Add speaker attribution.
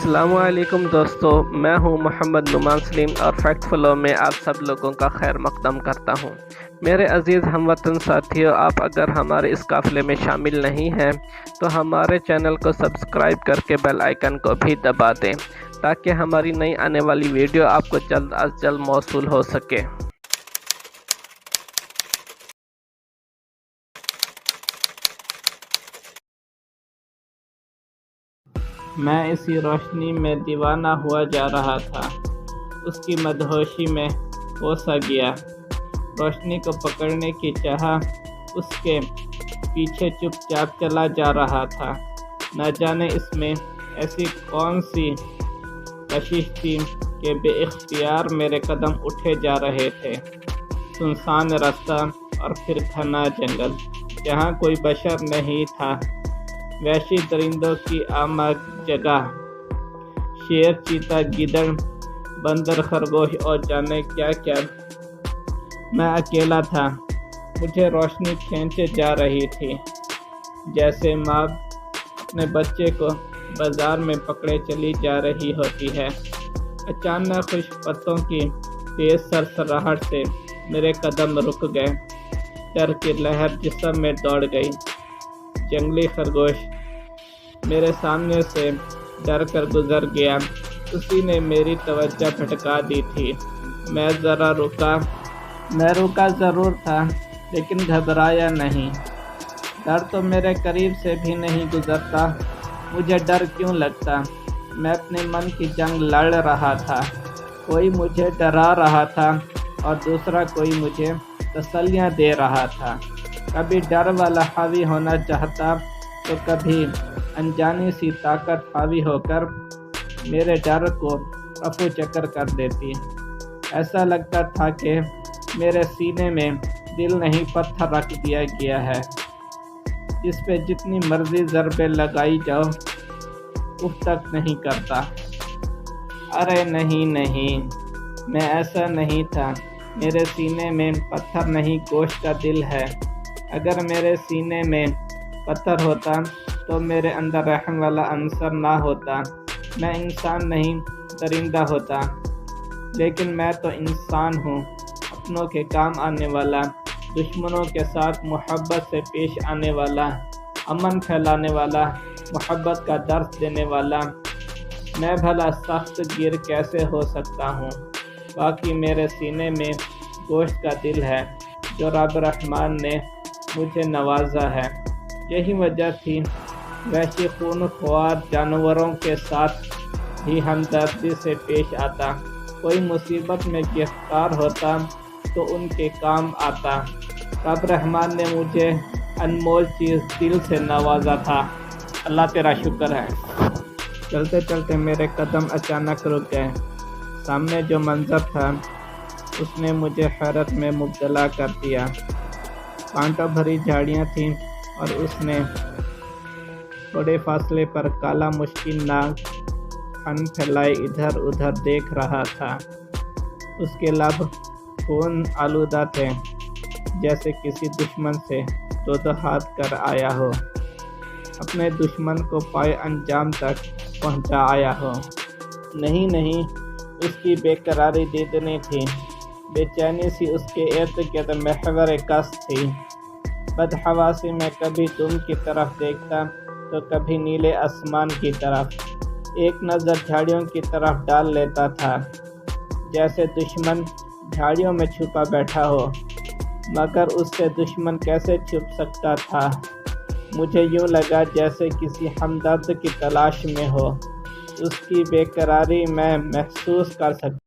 Speaker 1: अस्सलामु अलैकुम दोस्तों, मैं हूं मोहम्मद नुमान सलीम और फैक्ट फॉलो में आप सब लोगों का खैर मकदम करता हूं। मेरे अजीज़ हमवतन साथियों, आप अगर हमारे इस काफ़िले में शामिल नहीं हैं तो हमारे चैनल को सब्सक्राइब करके बेल आइकन को भी दबा दें ताकि हमारी नई आने वाली वीडियो आपको जल्द अज जल्द मौसूल हो सके।
Speaker 2: मैं इसी रोशनी में दीवाना हुआ जा रहा था, उसकी मदहोशी में हो सा गया। रोशनी को पकड़ने की चाह उसके पीछे चुपचाप चला जा रहा था। न जाने इसमें ऐसी कौन सी कशिश थी कि बेइख्तियार मेरे कदम उठे जा रहे थे। सुनसान रास्ता और फिर घना जंगल जहाँ कोई बशर नहीं था। वहशी दरिंदों की आमद जगह, शेर, चीता, गिदड़, बंदर, खरगोश और जाने क्या क्या। मैं अकेला था। मुझे रोशनी खींचे जा रही थी, जैसे माँ अपने बच्चे को बाजार में पकड़े चली जा रही होती है। अचानक खुश पत्तों की तेज सरसराहट से मेरे कदम रुक गए। डर की लहर जिस्म में दौड़ गई। जंगली खरगोश मेरे सामने से डर कर गुजर गया। उसी ने मेरी तवज्जो भटका दी थी। मैं रुका ज़रूर था, लेकिन घबराया नहीं। डर तो मेरे करीब से भी नहीं गुजरता। मुझे डर क्यों लगता? मैं अपने मन की जंग लड़ रहा था। कोई मुझे डरा रहा था और दूसरा कोई मुझे तसल्लियाँ दे रहा था। कभी डर वाला हावी होना चाहता तो कभी अनजानी सी ताकत हावी होकर मेरे डर को रफू चक्कर कर देती। ऐसा लगता था कि मेरे सीने में दिल नहीं पत्थर रख दिया गया है, जिस पे जितनी मर्जी ज़रबे लगाई जाओ उफ तक नहीं करता। अरे नहीं, मैं ऐसा नहीं था। मेरे सीने में पत्थर नहीं, गोश्त का दिल है। अगर मेरे सीने में पत्थर होता तो मेरे अंदर रहम वाला अंसर ना होता। मैं इंसान नहीं, दरिंदा होता। लेकिन मैं तो इंसान हूँ, अपनों के काम आने वाला, दुश्मनों के साथ मोहब्बत से पेश आने वाला, अमन फैलाने वाला, मोहब्बत का दर्स देने वाला। मैं भला सख्त गिर कैसे हो सकता हूँ? बाकी मेरे सीने में गोश्त का दिल है जो रब रहमान ने मुझे नवाजा है। यही वजह थी वहशी खूनख्वार जानवरों के साथ भी हमदर्दी से पेश आता। कोई मुसीबत में गिरफ्तार होता तो उनके काम आता। रब रहमान ने मुझे अनमोल चीज़ दिल से नवाजा था। अल्लाह तेरा शुक्र है। चलते चलते मेरे कदम अचानक रुक गए। सामने जो मंजर था उसने मुझे हैरत में मुब्तला कर दिया। कांटों भरी झाड़ियाँ थीं और उसने थोड़े फासले पर काला मुश्किल नाक फन फैलाए इधर उधर देख रहा था। उसके लब खून आलूदा थे, जैसे किसी दुश्मन से दो हाथ कर आया हो, अपने दुश्मन को पाए अंजाम तक पहुंचा आया हो। नहीं, उसकी बेकरारी दीदनी थी। बेचैनी सी उसके इर्द गिर्द महवर कस थी। बदहवासी में कभी तुम की तरफ देखता तो कभी नीले आसमान की तरफ। एक नज़र झाड़ियों की तरफ डाल लेता था, जैसे दुश्मन झाड़ियों में छुपा बैठा हो, मगर उससे दुश्मन कैसे छुप सकता था? मुझे यूँ लगा जैसे किसी हमदर्द की तलाश में हो। उसकी बेकरारी मैं महसूस कर सकता।